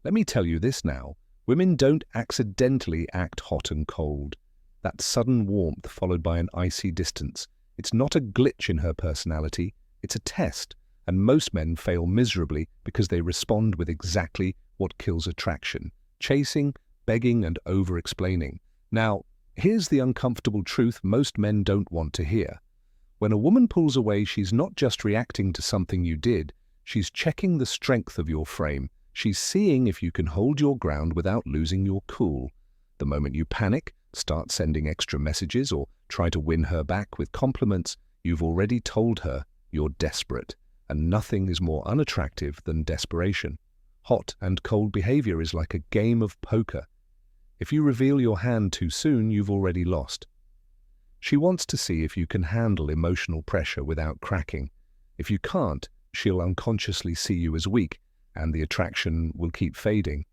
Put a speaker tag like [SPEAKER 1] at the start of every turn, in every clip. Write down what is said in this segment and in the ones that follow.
[SPEAKER 1] Let me tell you this now. Women don't accidentally act hot and cold. That sudden warmth followed by an icy distance. It's not a glitch in her personality, it's a test. And most men fail miserably because they respond with exactly what kills attraction: chasing, begging, and over-explaining. Now, here's the uncomfortable truth most men don't want to hear. When a woman pulls away, she's not just reacting to something you did, she's checking the strength of your frame. She's seeing if you can hold your ground without losing your cool. The moment you panic, start sending extra messages, or try to win her back with compliments, you've already told her you're desperate. And nothing is more unattractive than desperation. Hot and cold behavior is like a game of poker. If you reveal your hand too soon, you've already lost. She wants to see if you can handle emotional pressure without cracking. If you can't, she'll unconsciously see you as weak, and the attraction will keep fading.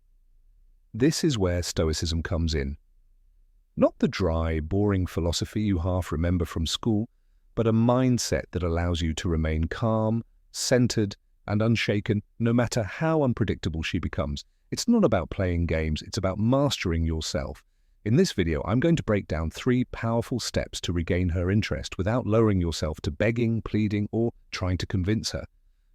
[SPEAKER 1] This is where Stoicism comes in. Not the dry, boring philosophy you half remember from school, but a mindset that allows you to remain calm, centered, and unshaken, no matter how unpredictable she becomes. It's not about playing games, it's about mastering yourself. In this video, I'm going to break down 3 powerful steps to regain her interest without lowering yourself to begging, pleading, or trying to convince her.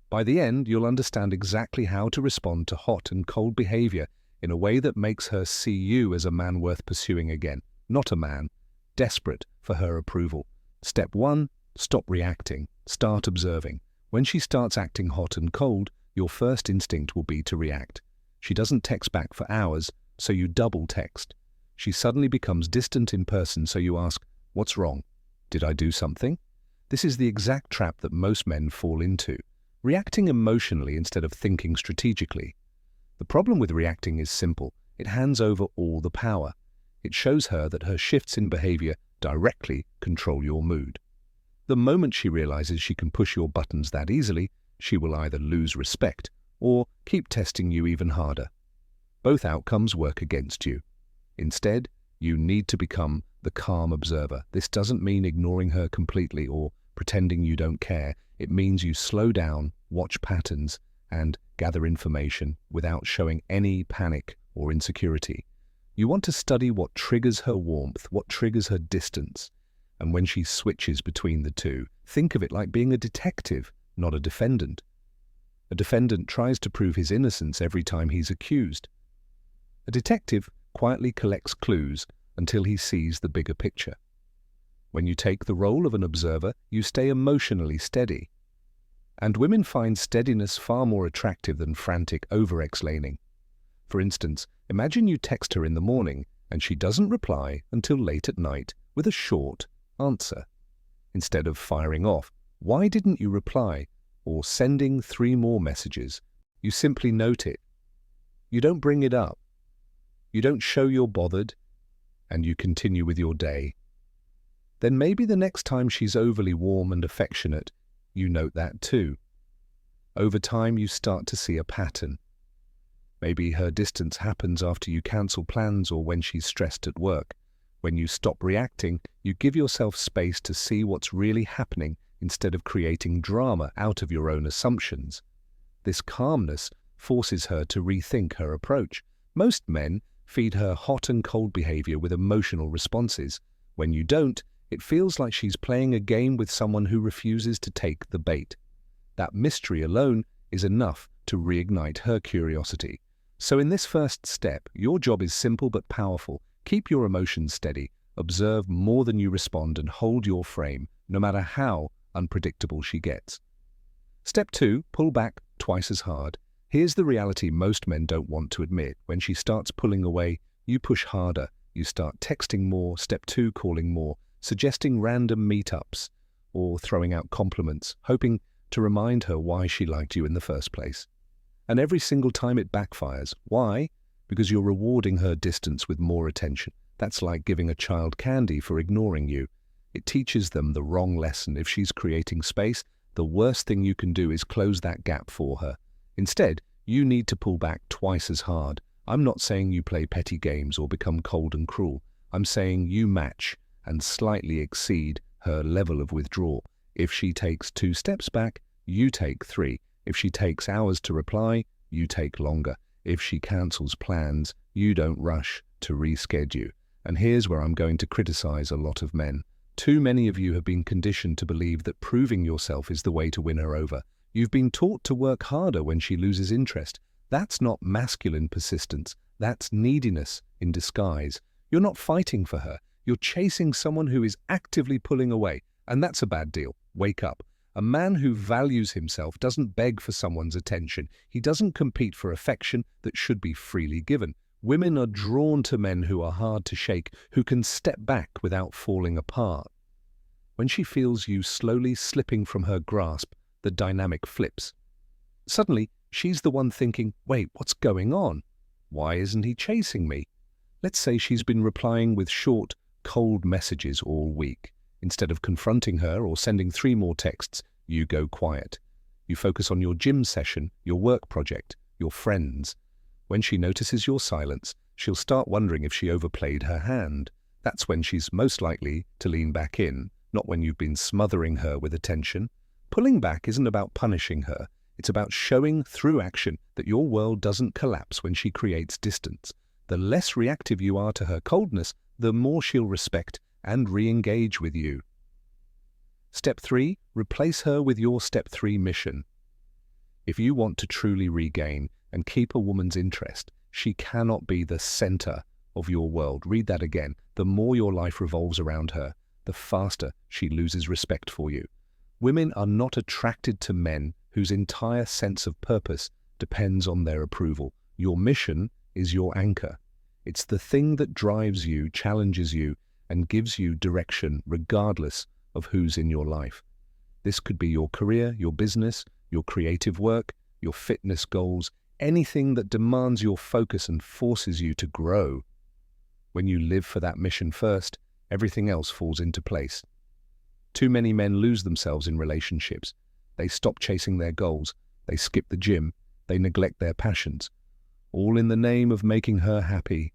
[SPEAKER 1] By the end, you'll understand exactly how to respond to hot and cold behavior in a way that makes her see you as a man worth pursuing again, not a man desperate for her approval. Step 1. Stop reacting. Start observing. When she starts acting hot and cold, your first instinct will be to react. She doesn't text back for hours, so you double text. She suddenly becomes distant in person, so you ask, "What's wrong? Did I do something?" This is the exact trap that most men fall into, reacting emotionally instead of thinking strategically. The problem with reacting is simple. It hands over all the power. It shows her that her shifts in behavior directly control your mood. The moment she realizes she can push your buttons that easily, she will either lose respect or keep testing you even harder. Both outcomes work against you. Instead, you need to become the calm observer. This doesn't mean ignoring her completely or pretending you don't care. It means you slow down, watch patterns, and gather information without showing any panic or insecurity. You want to study what triggers her warmth, what triggers her distance. And when she switches between the two, think of it like being a detective, not a defendant. A defendant tries to prove his innocence every time he's accused. A detective quietly collects clues until he sees the bigger picture. When you take the role of an observer, you stay emotionally steady. And women find steadiness far more attractive than frantic over-explaining. For instance, imagine you text her in the morning and she doesn't reply until late at night with a short answer. Instead of firing off, "Why didn't you reply?" or sending 3 more messages, you simply note it. You don't bring it up. You don't show you're bothered, and you continue with your day. Then maybe the next time she's overly warm and affectionate, you note that too. Over time, you start to see a pattern. Maybe her distance happens after you cancel plans or when she's stressed at work. When you stop reacting, you give yourself space to see what's really happening instead of creating drama out of your own assumptions. This calmness forces her to rethink her approach. Most men feed her hot and cold behavior with emotional responses. When you don't, it feels like she's playing a game with someone who refuses to take the bait. That mystery alone is enough to reignite her curiosity. So in this first step, your job is simple but powerful. Keep your emotions steady, observe more than you respond, and hold your frame, no matter how unpredictable she gets. Step 2, pull back twice as hard. Here's the reality most men don't want to admit. When she starts pulling away, you push harder. You start texting more. Step 2, calling more, suggesting random meetups, or throwing out compliments, hoping to remind her why she liked you in the first place. And every single time it backfires. Why? Because you're rewarding her distance with more attention. That's like giving a child candy for ignoring you. It teaches them the wrong lesson. If she's creating space, the worst thing you can do is close that gap for her. Instead, you need to pull back twice as hard. I'm not saying you play petty games or become cold and cruel. I'm saying you match and slightly exceed her level of withdrawal. If she takes 2 steps back, you take 3. If she takes hours to reply, you take longer. If she cancels plans, you don't rush to reschedule. And here's where I'm going to criticize a lot of men. Too many of you have been conditioned to believe that proving yourself is the way to win her over. You've been taught to work harder when she loses interest. That's not masculine persistence. That's neediness in disguise. You're not fighting for her. You're chasing someone who is actively pulling away. And that's a bad deal. Wake up. A man who values himself doesn't beg for someone's attention. He doesn't compete for affection that should be freely given. Women are drawn to men who are hard to shake, who can step back without falling apart. When she feels you slowly slipping from her grasp, the dynamic flips. Suddenly, she's the one thinking, wait, what's going on? Why isn't he chasing me? Let's say she's been replying with short, cold messages all week. Instead of confronting her or sending 3 more texts, you go quiet. You focus on your gym session, your work project, your friends. When she notices your silence, she'll start wondering if she overplayed her hand. That's when she's most likely to lean back in, not when you've been smothering her with attention. Pulling back isn't about punishing her. It's about showing through action that your world doesn't collapse when she creates distance. The less reactive you are to her coldness, the more she'll respect and re-engage with you. Step 3, replace her with your Step 3 mission. If you want to truly regain and keep a woman's interest, she cannot be the center of your world. Read that again. The more your life revolves around her, the faster she loses respect for you. Women are not attracted to men whose entire sense of purpose depends on their approval. Your mission is your anchor. It's the thing that drives you, challenges you, and gives you direction regardless of who's in your life. This could be your career, your business, your creative work, your fitness goals, anything that demands your focus and forces you to grow. When you live for that mission first, everything else falls into place. Too many men lose themselves in relationships. They stop chasing their goals, they skip the gym, they neglect their passions, all in the name of making her happy.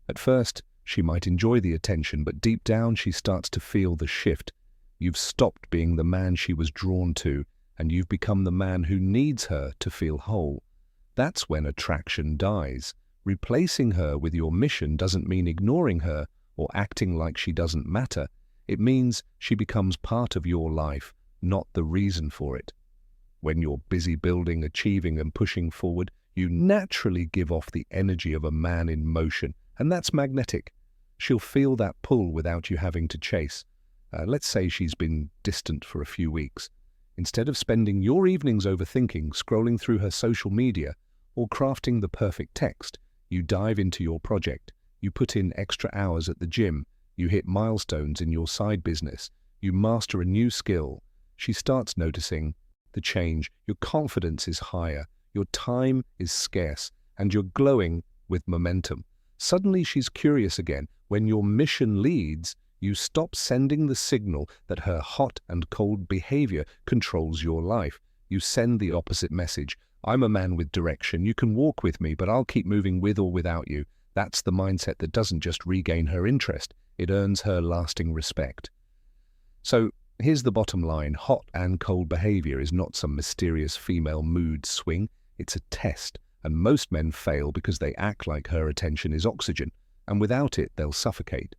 [SPEAKER 1] At first, she might enjoy the attention, but deep down she starts to feel the shift. You've stopped being the man she was drawn to, and you've become the man who needs her to feel whole. That's when attraction dies. Replacing her with your mission doesn't mean ignoring her or acting like she doesn't matter. It means she becomes part of your life, not the reason for it. When you're busy building, achieving, and pushing forward, you naturally give off the energy of a man in motion, and that's magnetic. She'll feel that pull without you having to chase. Let's say she's been distant for a few weeks. Instead of spending your evenings overthinking, scrolling through her social media, or crafting the perfect text, you dive into your project. You put in extra hours at the gym. You hit milestones in your side business. You master a new skill. She starts noticing the change. Your confidence is higher. Your time is scarce. And you're glowing with momentum. Suddenly she's curious again. When your mission leads, you stop sending the signal that her hot and cold behavior controls your life. You send the opposite message. I'm a man with direction. You can walk with me, but I'll keep moving with or without you. That's the mindset that doesn't just regain her interest. It earns her lasting respect. So here's the bottom line. Hot and cold behavior is not some mysterious female mood swing. It's a test. And most men fail because they act like her attention is oxygen, and without it, they'll suffocate.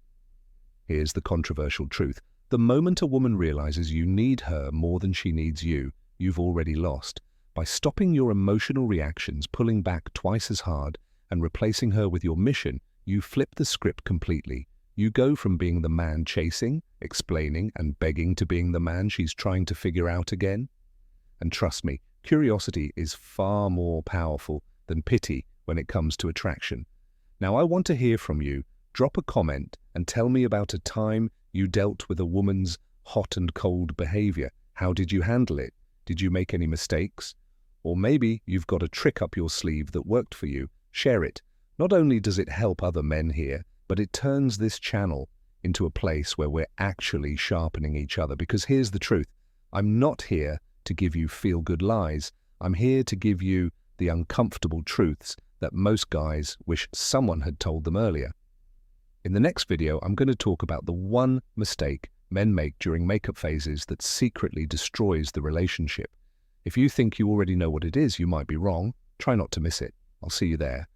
[SPEAKER 1] Here's the controversial truth. The moment a woman realizes you need her more than she needs you, you've already lost. By stopping your emotional reactions, pulling back twice as hard, and replacing her with your mission, you flip the script completely. You go from being the man chasing, explaining, and begging to being the man she's trying to figure out again. And trust me, curiosity is far more powerful than pity when it comes to attraction. Now, I want to hear from you. Drop a comment and tell me about a time you dealt with a woman's hot and cold behavior. How did you handle it? Did you make any mistakes? Or maybe you've got a trick up your sleeve that worked for you. Share it. Not only does it help other men hear, but it turns this channel into a place where we're actually sharpening each other. Because here's the truth. I'm not here to give you feel-good lies. I'm here to give you the uncomfortable truths that most guys wish someone had told them earlier. In the next video, I'm going to talk about the one mistake men make during makeup phases that secretly destroys the relationship. If you think you already know what it is, you might be wrong. Try not to miss it. I'll see you there.